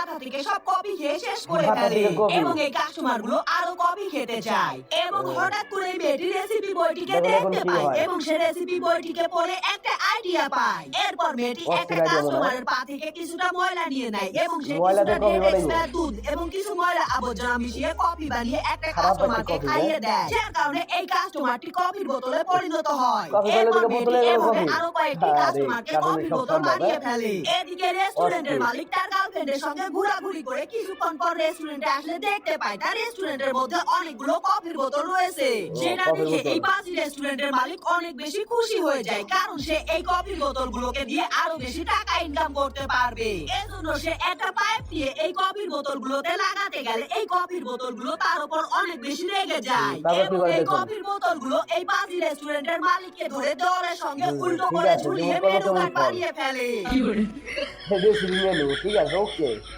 মাথা থেকে সব কফি খেয়ে শেষ করে মাথা ফেলে থেকে কফি। এবং এই কাস্টমার গুলো আরো কফি খেতে চায় এবং হঠাৎ করে এই মেয়েটি রেসিপি বইটিকে দেখুন এখন দেখতে কি পায় হয়। এবং সে রেসিপি বইটিকে পড়ে একটা আইডিয়া পায়। এরপর মেয়েটি অস্থির একটা idea মনে হয়। কাস্টমারের পা থেকে কিছুটা ময়লা নিয়ে নেয় এবং সে ময়লা কিছুটা দিয়ে কফি ডেড বানাইবো? এক্সপায়ার দুধ এবং কিছু ময়লা আবর্জনা মিশিয়ে কফি বানিয়ে একটা খারাপ একটা কাস্টমারকে কফি, খাইয়ে হ্যাঁ? দেয়, যার কারণে এই কাস্টমারটি কফির বোতলে পরিণত হয়। কফি খেলে এরপর দিকে মেয়েটি বোতলে গেল এভাবে কফি। আরো কয়েকটি আরে, কাস্টমারকে কারণে কফির সব বোতল সম্ভব, বানিয়ে হ্যাঁ? ফেলে। এদিকে রেস্টুরেন্টের অস্থির। মালিক তার গার্লফ্রেন্ডের সঙ্গে ঘোরাঘুরি করে কিছুক্ষণ পর রেস্টুরেন্টে আসলে দেখতে পায় তার রেস্টুরেন্টের মধ্যে অনেকগুলো কফির বোতল রয়েছে, যেটা কফির দেখে বোতল। এই পাঁচি রেস্টুরেন্টের মালিক অনেক বেশি খুশি হয়ে যায়, কারণ সে এই কফির বোতলগুলোকে দিয়ে আরো বেশি টাকা ইনকাম করতে পারবে। এজন্য সে একটা পাইপ দিয়ে এই কফির বোতলগুলোতে লাগাতে গেলে এই কফির বোতলগুলো তার উপর অনেক বেশি রেগে যায় তারপর কি এবং করে এই দেখুন? কফির বোতলগুলো এই পাঁচি রেস্টুরেন্টের মালিককে ধরে দেওয়ালের সঙ্গে উল্টো ঠিক করে আছে, ঝুলিয়ে যেমন করবো মেনু তেমন কার্ড ফল। বানিয়ে ফেলে। রেসিপি মেনু, ঠিক আছে, ওকে।